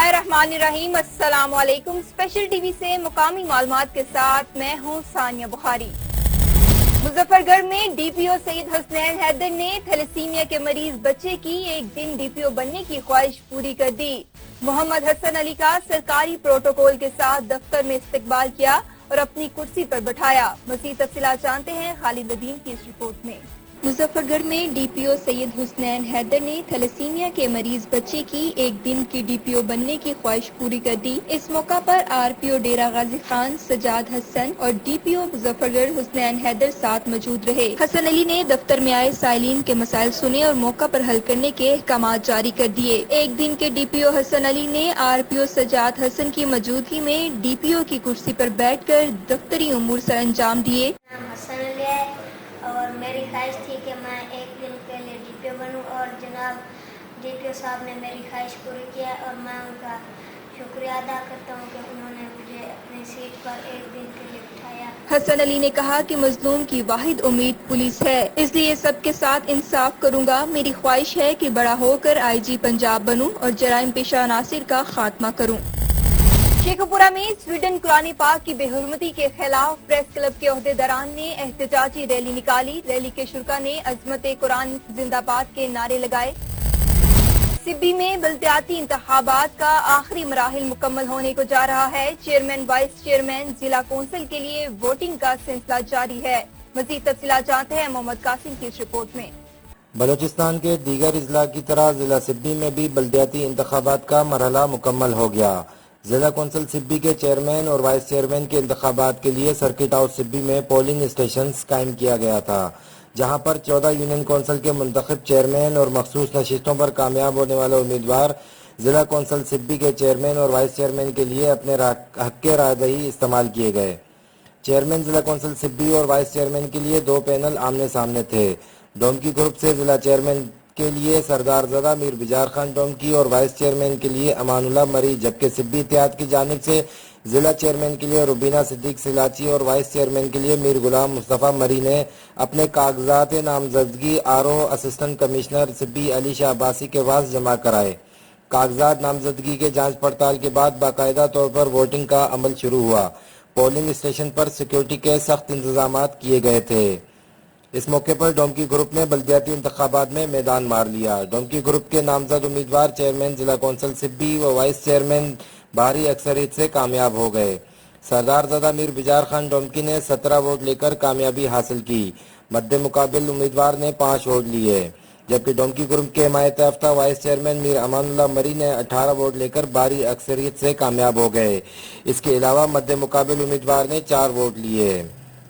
बिस्मिल्लाहिर्रहमानिर्रहीम। अस्सलाम वालेकुम। स्पेशल टीवी से मुकामी मालूमात के साथ मैं हूँ सानिया बुखारी। मुजफ्फरगढ़ में डीपीओ सईद हसनैन हैदर ने थैलेसीमिया के मरीज बच्चे की एक दिन डीपीओ बनने की ख्वाहिश पूरी कर दी। मोहम्मद हसन अली का सरकारी प्रोटोकॉल के साथ दफ्तर में इस्तकबाल किया और अपनी कुर्सी पर बैठाया। मज़ीद तफसीलात जानते हैं खालिद नदीम की इस रिपोर्ट में। मुजफ्फरगढ़ में डीपीओ सईद हसनैन हैदर ने थैलेसीमिया के मरीज बच्चे की एक दिन की डीपीओ बनने की ख्वाहिश पूरी कर दी। इस मौका पर आरपीओ डेरा गाजी खान सजाद हसन और डीपीओ मुजफ्फरगढ़ हसनैन हैदर साथ मौजूद रहे। हसन अली ने दफ्तर में आए साइलिन के मसाइल सुने और मौका पर हल करने के अहकामात जारी कर दिए। एक दिन के डीपीओ हसन अली ने आरपीओ सजाद हसन की मौजूदगी में डीपीओ की कुर्सी पर बैठकर दफ्तरी उमूर सर अंजाम दिए। और मेरी ख्वाहिश थी कि मैं एक दिन के लिए डीपीओ बनूं और जनाब डीपीओ साहब ने मेरी ख्वाहिश पूरी किया और मैं उनका शुक्रिया अदा करता हूं कि उन्होंने मुझे अपनी सीट पर एक दिन के लिए बिठाया। हसन अली ने कहा कि मजलूम की वाहिद उम्मीद पुलिस है, इसलिए सबके साथ इंसाफ करूंगा। मेरी ख्वाहिश है कि बड़ा होकर आईजी पंजाब बनूं और जराइम पेशा अनासिर का खात्मा करूं। शेखपुरा में स्वीडन कुरान पाक की बेहुरमती के खिलाफ प्रेस क्लब के ओहदेदारान ने एहतजाजी रैली निकाली। रैली के शुरा ने अजमत कुरान जिंदाबाद के नारे लगाए। सिब्बी में बल्दियाती इंतखाबात का आखिरी मराहिल मुकम्मल होने को जा रहा है। चेयरमैन वाइस चेयरमैन जिला कौंसिल के लिए वोटिंग का सिलसिला जारी है। मजीद तफसीलात जानते हैं मोहम्मद कासिम की इस रिपोर्ट में। बलोचिस्तान के दीगर अजला की तरह जिला सिब्बी में भी बल्दियाती इंतखाबात का मरहला मुकम्मल हो गया। जिला कौंसिल सिब्बी के चेयरमैन और वाइस चेयरमैन के इंतखाबात के लिए सर्किट हाउस सिब्बी में पोलिंग स्टेशन कायम किया गया था, जहां पर 14 यूनियन कौंसिल के मुंतखब चेयरमैन और मखसूस नशिस्तों पर कामयाब होने वाले उम्मीदवार जिला कौंसिल सिब्बी के चेयरमैन और वाइस चेयरमैन के लिए अपने हक के रायदही इस्तेमाल किए गए। चेयरमैन जिला कौंसिल सिब्बी और वाइस चेयरमैन के लिए 2 पैनल आमने सामने थे। डोमकी ग्रुप से जिला चेयरमैन के लिए सरदार ज़दा मीर बिजार खान डोमकी और वाइस चेयरमैन के लिए अमानुल्लाह मरी, जबकि सिब्बी इत्तेहाद की जानिब से जिला चेयरमैन के लिए रुबीना सिद्दीक सिलाची और वाइस चेयरमैन के लिए मीर गुलाम मुस्तफ़ा मरी ने अपने कागजात नामजदगी RO assistant commissioner Sibi Ali Shah Abbasi के पास जमा कराए। कागजात नामजदगी के जांच पड़ताल के बाद बाकायदा तौर पर वोटिंग का अमल शुरू हुआ। पोलिंग स्टेशन पर सिक्योरिटी के सख्त इंतजाम किए गए थे। इस मौके पर डोमकी ग्रुप ने बल्दियाती इंतखाबात में मैदान मार लिया। डोमकी ग्रुप के नामजद उम्मीदवार चेयरमैन जिला कौंसिल सिब्बी व वाइस चेयरमैन भारी अक्सरियत से कामयाब हो गए। सरदार ज़दा मीर बिजार खान डोमकी ने 17 वोट लेकर कामयाबी हासिल की। मद्दे मुकाबिल उम्मीदवार ने 5 वोट लिए, जबकि डोमकी ग्रुप के हिमायत याफ्ता वाइस चेयरमैन मीर अमानुल्लाह मरी ने 18 वोट लेकर भारी अक्सरियत से कामयाब हो गए। इसके अलावा मद्दे मुकाबिल उम्मीदवार ने 4 वोट लिए।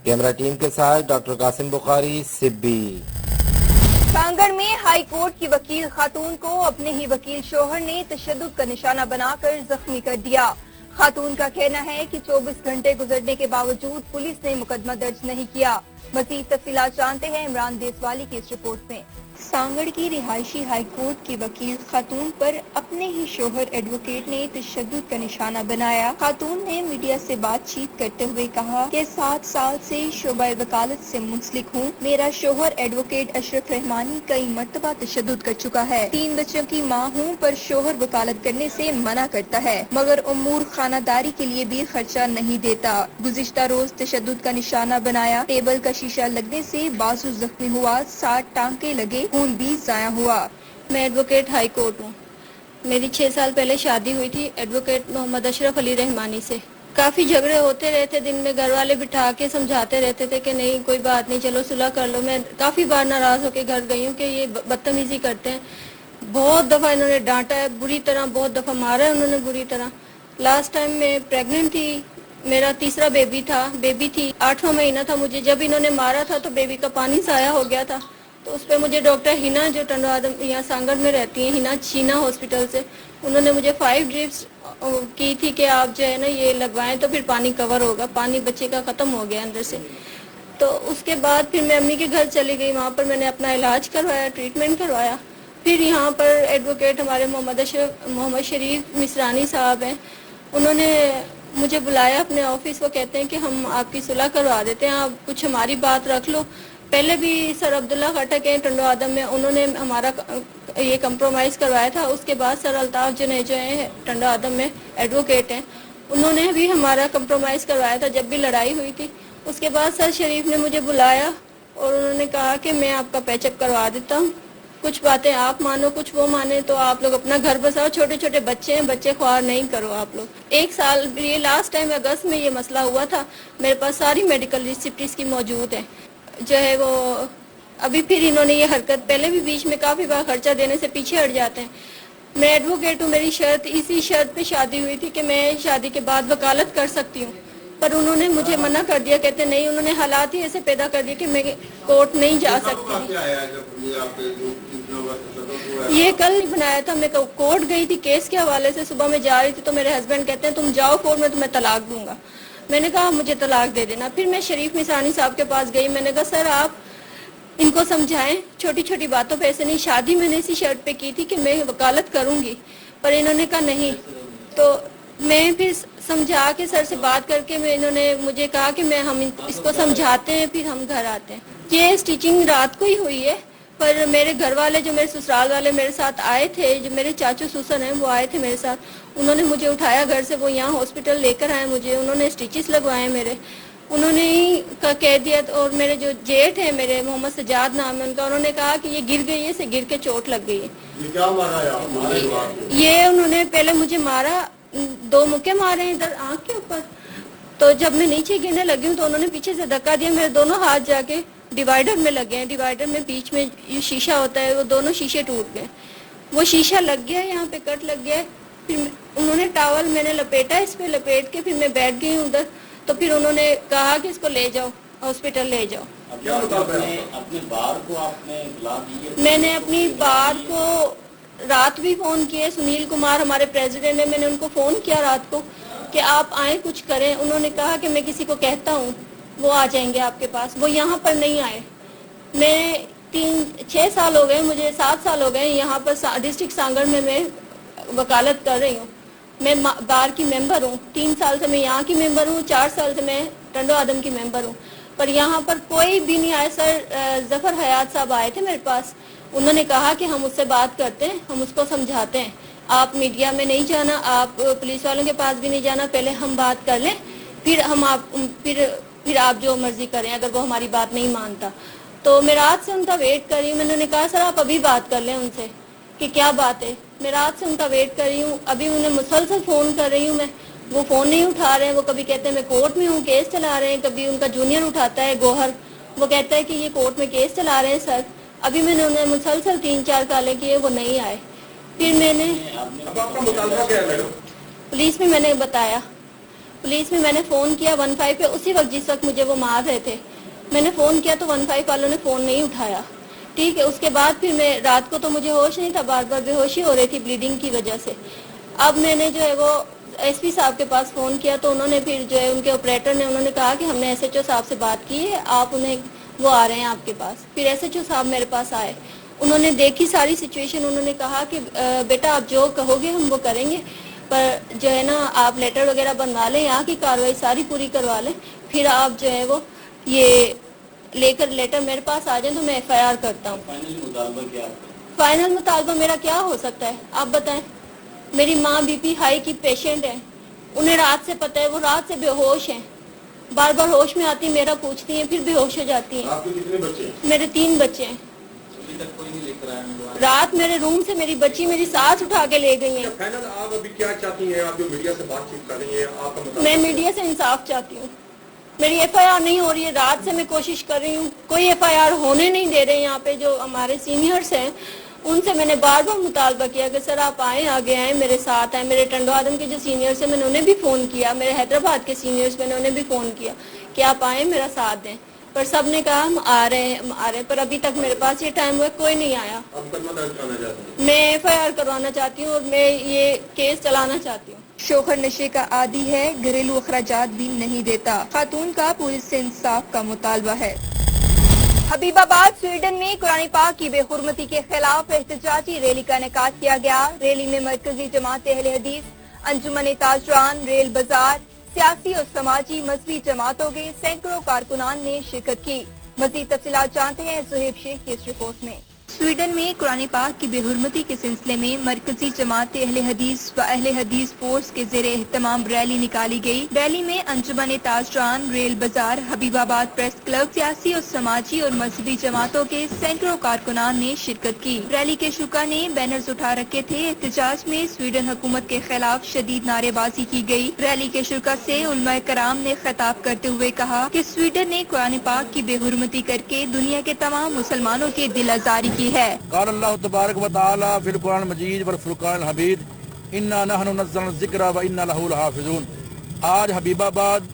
कैमरा टीम के साथ डॉक्टर कासिम बुखारी, सिब्बी। कांगड़ में हाई कोर्ट की वकील खातून को अपने ही वकील शोहर ने तशद्दुद का निशाना बनाकर जख्मी कर दिया। खातून का कहना है कि 24 घंटे गुजरने के बावजूद पुलिस ने मुकदमा दर्ज नहीं किया। मज़ीद तफसीलात जानते हैं इमरान देसवाली की इस रिपोर्ट में। सांगड़ की रिहायशी हाई कोर्ट की वकील खातून पर अपने ही शोहर एडवोकेट ने तशद्दुद का निशाना बनाया। खातून ने मीडिया से बातचीत करते हुए कहा कि 7 साल से शोबा वकालत से मुंसलिक हूँ। मेरा शोहर एडवोकेट अशरफ रहमानी कई मर्तबा तशद्दुद कर चुका है। 3 बच्चों की माँ हूँ, पर शोहर वकालत करने से मना करता है, मगर उमूर खानादारी के लिए भी खर्चा नहीं देता। गुज़िश्ता रोज तशद्दुद का निशाना बनाया। टेबल का शीशा लगने से बाजू जख्मी हुआ, 60 टांके लगे, खून भी जाया हुआ। मैं एडवोकेट हाई कोर्ट हूँ। मेरी 6 साल पहले शादी हुई थी एडवोकेट मोहम्मद अशरफ अली रहमानी से। काफ़ी झगड़े होते रहते, दिन में घर वाले बिठा के समझाते रहते थे कि नहीं कोई बात नहीं, चलो सुलह कर लो। मैं काफ़ी बार नाराज़ होकर घर गई हूँ कि ये बदतमीज़ी करते हैं। बहुत दफ़ा इन्होंने डांटा है बुरी तरह, बहुत दफ़ा मारा है उन्होंने बुरी तरह। लास्ट टाइम मैं प्रेग्नेंट थी, मेरा तीसरा बेबी थी, 8वां महीना था मुझे। जब इन्होंने मारा था तो बेबी का पानी साया हो गया था। तो उस पर मुझे डॉक्टर हिना, जो टंडवादम यहाँ सांगड़ में रहती हैं, हिना चीना हॉस्पिटल से, उन्होंने मुझे 5 ड्रिप्स की थी कि आप जो है ना ये लगवाएं तो फिर पानी कवर होगा। पानी बच्चे का ख़त्म हो गया अंदर से। तो उसके बाद फिर मैं अम्मी के घर चली गई, वहाँ पर मैंने अपना इलाज करवाया, ट्रीटमेंट करवाया। फिर यहाँ पर एडवोकेट हमारे मोहम्मद शरीफ मिसरानी साहब हैं, उन्होंने मुझे बुलाया अपने ऑफिस। वो कहते हैं कि हम आपकी सुलह करवा देते हैं, आप कुछ हमारी बात रख लो। पहले भी सर अब्दुल्ला खटक हैं टंडो आदम में, उन्होंने हमारा ये कंप्रोमाइज़ करवाया था। उसके बाद सर अल्ताफ़ जुनैद जो हैं टंडो आदम में एडवोकेट हैं, उन्होंने भी हमारा कंप्रोमाइज़ करवाया था जब भी लड़ाई हुई थी। उसके बाद सर शरीफ ने मुझे बुलाया और उन्होंने कहा कि मैं आपका पैचअप करवा देता हूँ, कुछ बातें आप मानो कुछ वो माने, तो आप लोग अपना घर बसाओ, छोटे छोटे बच्चे हैं, बच्चे ख्वार नहीं करो आप लोग। 1 साल, ये लास्ट टाइम अगस्त में ये मसला हुआ था, मेरे पास सारी मेडिकल रिसिप्ट इसकी मौजूद है जो है वो। अभी फिर इन्होंने ये हरकत, पहले भी बीच में काफ़ी बार खर्चा देने से पीछे हट जाते हैं। मैं एडवोकेट हूँ, मेरी शर्त इसी शर्त पे शादी हुई थी कि मैं शादी के बाद वकालत कर सकती हूँ, पर उन्होंने मुझे मना कर दिया, कहते नहीं, उन्होंने हालात ही ऐसे पैदा कर दिए कि मैं कोर्ट नहीं जा सकती। ये कल नहीं बनाया था, मैं कोर्ट गई थी केस के हवाले से, सुबह में जा रही थी तो मेरे हस्बैंड कहते हैं तुम जाओ कोर्ट में, तुम्हें तलाक दूंगा। मैंने कहा मुझे तलाक दे देना। फिर मैं शरीफ मिसानी साहब के पास गई, मैंने कहा सर आप इनको समझाएं, छोटी छोटी बातों पे ऐसे नहीं। शादी मैंने इसी शर्त पे की थी कि मैं वकालत करूंगी, पर इन्होंने कहा नहीं। तो मैं फिर समझा के सर से बात करके इन्होंने मुझे कहा कि हम इसको समझाते हैं, फिर हम घर आते हैं। ये स्टिचिंग रात को ही हुई है, पर मेरे घर वाले जो मेरे ससुराल वाले मेरे साथ आए थे, जो मेरे चाचू सुसन हैं वो आए थे मेरे साथ, उन्होंने मुझे उठाया घर से, वो यहाँ हॉस्पिटल लेकर आए मुझे, उन्होंने स्टिचेस लगवाए मेरे, उन्होंने ही कह दिया। और मेरे जो जेठ है मेरे, मोहम्मद सजाद नाम है उनका, उन्होंने कहा कि ये गिर गई है, इसे गिर के चोट लग गई है। ये क्या मारा ये उन्होंने पहले मुझे मारा, 2 मुक्के मारे हैं इधर आँख के ऊपर। तो जब मैं नीचे गिरने लगी हूँ तो उन्होंने पीछे से धक्का दिया, मेरे दोनों हाथ जाके डिवाइडर में लगे हैं। डिवाइडर में बीच में ये शीशा होता है, वो दोनों शीशे टूट गए, वो शीशा लग गया, यहाँ पे कट लग गया। फिर उन्होंने टावल मैंने लपेटा, इस पे लपेट के फिर मैं बैठ गई उधर। तो फिर उन्होंने कहा कि इसको ले जाओ हॉस्पिटल ले जाओ। अपने बार को आपने इत्तला दी है? मैंने अपनी बार को रात भी फोन किए, सुनील कुमार हमारे प्रेसिडेंट है, मैंने उनको फोन किया रात को कि आप आए कुछ करें। उन्होंने कहा कि मैं किसी को कहता हूँ वो आ जाएंगे आपके पास, वो यहाँ पर नहीं आए। मैं 6 साल हो गए, मुझे 7 साल हो गए यहाँ पर डिस्ट्रिक्ट सांगड़ में मैं वकालत कर रही हूँ। मैं बार की मेंबर हूँ, 3 साल से मैं यहाँ की मेंबर हूँ, 4 साल से मैं टंडो आदम की मेंबर हूँ, पर यहाँ पर कोई भी नहीं आया। सर जफर हयात साहब आए थे मेरे पास, उन्होंने कहा कि हम उससे बात करते हैं, हम उसको समझाते हैं, आप मीडिया में नहीं जाना, आप पुलिस वालों के पास भी नहीं जाना, पहले हम बात कर लें, फिर आप जो मर्जी करें अगर वो हमारी बात नहीं मानता। तो मैं रात से उनका वेट कर रही हूँ। मैंने कहा सर आप अभी बात कर लें उनसे कि क्या बात है। मैं रात से उनका वेट कर रही हूँ, अभी उन्हें मुसलसल फ़ोन कर रही हूँ मैं, वो फ़ोन नहीं उठा रहे हैं। वो कभी कहते हैं मैं कोर्ट में हूँ, केस चला रहे हैं, कभी उनका जूनियर उठाता है गोहर, वो कहता है कि ये कोर्ट में केस चला रहे हैं सर। अभी मैंने उन्हें मुसलसल 3-4 काले किए, वो नहीं आए। फिर मैंने पुलिस में मैंने बताया, पुलिस में मैंने फ़ोन किया 15 पे, उसी वक्त जिस वक्त मुझे वो मार रहे थे मैंने फ़ोन किया तो 15 वालों ने फ़ोन नहीं उठाया। ठीक है, उसके बाद फिर मैं रात को तो मुझे होश नहीं था, बार बार बेहोशी हो रही थी ब्लीडिंग की वजह से। अब मैंने जो है वो एसपी साहब के पास फ़ोन किया तो उन्होंने फिर जो है उनके ऑपरेटर ने उन्होंने कहा कि हमने एसएचओ साहब से बात की है, आप उन्हें वो आ रहे हैं आपके पास। फिर एसएचओ साहब मेरे पास आए, उन्होंने देखी सारी सिचुएशन, उन्होंने कहा कि बेटा आप जो कहोगे हम वो करेंगे, पर जो है ना आप लेटर वगैरह बनवा लें, यहाँ की कार्रवाई सारी पूरी करवा लें, फिर आप जो है वो ये लेकर लेटर मेरे पास आ जाए तो मैं एफआईआर करता हूँ। फाइनल मुतालबा मेरा क्या हो सकता है आप बताएं। मेरी माँ बीपी हाई की पेशेंट है, उन्हें रात से पता है, वो रात से बेहोश हैं, बार बार होश में आती मेरा पूछती हैं, फिर बेहोश हो जाती हैं। आपके कितने बच्चे हैं? मेरे 3 बच्चे हैं। रात मेरे रूम से मेरी बच्ची मेरी सांस उठा के ले गई है। फाइनल आप अभी क्या चाहती हैं? आप जो मीडिया से बातचीत कर रही हैं, आपका मतलब? मैं मीडिया से इंसाफ चाहती हूँ, मेरी एफआईआर नहीं हो रही है, रात से मैं कोशिश कर रही हूँ, कोई एफआईआर होने नहीं दे रहे। यहाँ पे जो हमारे सीनियर्स हैं उनसे मैंने बार बार मुतालबा किया कि सर आप आए, आगे आए, मेरे साथ आए। मेरे टंडो आदम के जो सीनियर्स हैं मैंने उन्हें भी फ़ोन किया, मेरे हैदराबाद के सीनियर्स मैंने उन्हें भी फ़ोन किया कि आप आए मेरा साथ दें, पर सब ने कहा हम आ रहे हैं, पर अभी तक मेरे पास ये टाइम हुआ कोई नहीं आया। मैं एफआईआर करवाना चाहती हूँ और मैं ये केस चलाना चाहती हूँ। शोहर नशे का आदी है, घरेलू अखराजात भी नहीं देता, खातून का पुलिस से इंसाफ का मुतालबा है। हबीबाबाद स्वीडन में कुरान पाक की बेहुरमती के खिलाफ एहतजाजी रैली का इनेकाद किया गया। रैली में मरकजी जमात अहले हदीस, अंजुमन ताजरान, रेल बाजार, सियासी और समाजी मजहबी जमातों के सैकड़ों कारकुनान ने शिरकत की। मज़ीद तफसीलात जानते हैं सुहेब शेख की इस रिपोर्ट में। स्वीडन में कुरान पाक की बेहुरमती के सिलसिले में मरकजी जमात अहले हदीस व अहले हदीस फोर्स के ज़ेरे एहतमाम रैली निकाली गई। रैली में अंजुमन ताजरान, रेल बाजार, हबीबाबाद प्रेस क्लब, सियासी और समाजी और मजहबी जमातों के सैकड़ों कारकुनान ने शिरकत की। रैली के शुरा ने बैनर्स उठा रखे थे। एहतजाज में स्वीडन हुकूमत के खिलाफ शदीद नारेबाजी की गई। रैली के शुरा से उलमाए कराम ने खिताब करते हुए कहा कि स्वीडन ने कुरान पाक की बेहुरमती करके दुनिया के तमाम मुसलमानों के दिल आजारी की है। क़ाल अल्लाह तबारक व तआला फिल कुरान मजीद वल फुरकान हमीद इन्ना नहनु नज़्ज़लना ज़िक्रा व इन्ना लहु लहाफ़िज़ून। आज हबीबाबाद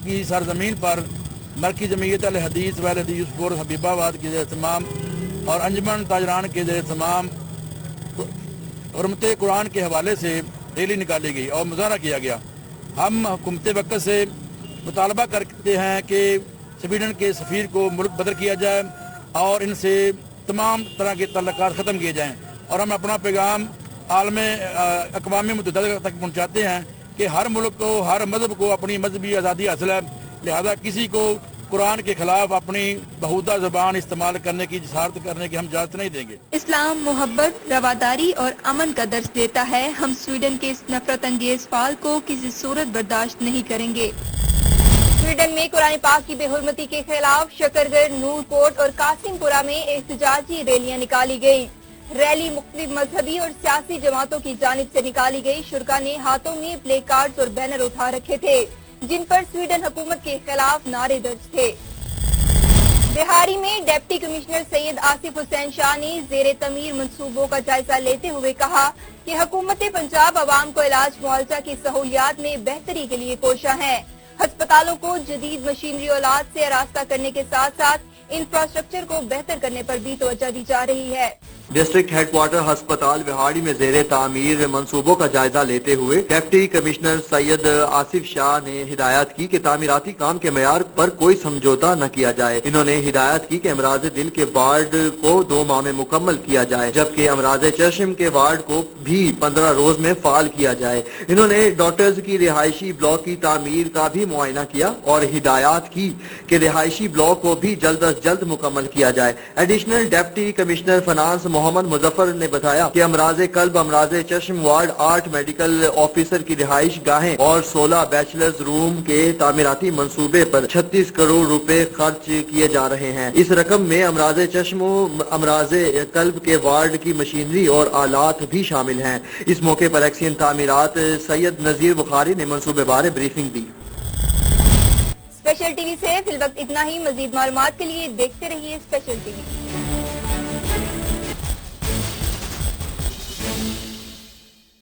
की सरजमीन पर मरकज़ी जमीयत अहले हदीस व अहले हदीस फोर्स हबीबाबाद के ज़ेर-ए-तमाम और अंजुमन ताजरान के ज़ेर-ए-तमाम हुर्मत कुरान के हवाले से रैली निकाली गई और मुज़ाहरा किया गया। हम हुकूमत वक्त से मुतालबा करते हैं कि स्वीडन के सफ़ीर को मुल्क बदर किया जाए और इनसे तमाम तरह के तल्लुकात ख़त्म किए जाएँ। और हम अपना पैगाम आलम अक़वाम मुत्तहिदा तक पहुँचाते हैं कि हर मुल्क को, हर मज़हब को अपनी मजहबी आज़ादी हासिल है, लिहाजा किसी को कुरान के खिलाफ अपनी बहुदा ज़बान इस्तेमाल करने की जिसारत करने की हम इजाज़त नहीं देंगे। इस्लाम मोहब्बत, रवादारी और अमन का दर्स देता है। हम स्वीडन के इस नफरत अंगेज फाल को किसी सूरत बर्दाश्त नहीं करेंगे। स्वीडन में कुरान पाक की बेहुरमती के खिलाफ शकरगढ़, नूरकोट और कासिमपुरा में एहतजाजी रैलियां निकाली गई। रैली मुख्तलिफ मजहबी और सियासी जमातों की जानिब से निकाली गई। शुरा ने हाथों में प्ले कार्ड्स और बैनर उठा रखे थे जिन पर स्वीडन हुकूमत के खिलाफ नारे दर्ज थे। बिहारी में डिप्टी कमिश्नर सैयद आसिफ हुसैन शाह ने ज़ेरे तमीर मंसूबों का जायजा लेते हुए कहा कि हुकूमत पंजाब अवाम को इलाज मुआवजा की सहूलियात में बेहतरी के लिए कोशा है। अस्पतालों को जदीद मशीनरी औलाद से आरास्ता करने के साथ साथ इंफ्रास्ट्रक्चर को बेहतर करने पर भी तवज्जो दी जा रही है। डिस्ट्रिक्ट हेडक्वार्टर अस्पताल बिहाड़ी में ज़ेरे तामीर मंसूबों का जायजा लेते हुए डिप्टी कमिश्नर सैयद आसिफ शाह ने हिदायत की कि तामीराती काम के मयार पर कोई समझौता न किया जाए। इन्होंने हिदायत की कि अमराज दिल के वार्ड को 2 माह में मुकम्मल किया जाए, जबकि अमराज चश्म के वार्ड को भी 15 रोज में फाल किया जाए। इन्होंने डॉक्टर्स की रिहायशी ब्लॉक की तामीर का भी मुआयना किया और हिदायत की कि रिहायशी ब्लॉक को भी जल्द अज जल्द मुकम्मल किया जाए। Additional deputy commissioner finance Mohammad Muzaffar ने बताया कि अमराजे कल्ब, अमराजे चश्म वार्ड 8 मेडिकल ऑफिसर की रिहाइश गाहें और 16 बैचलर्स रूम के तामीराती मंसूबे पर 36 करोड़ रुपए खर्च किए जा रहे हैं। इस रकम में अमराजे चश्म, अमराजे कल्ब के वार्ड की मशीनरी और आलात भी शामिल हैं। इस मौके पर एक्सीन तामीरात सैयद नजीर बुखारी ने मंसूबे बारे ब्रीफिंग दी। स्पेशल टीवी से फिल वक्त इतना ही। मजीद मालूमात के लिए देखते रहिए स्पेशल टीवी।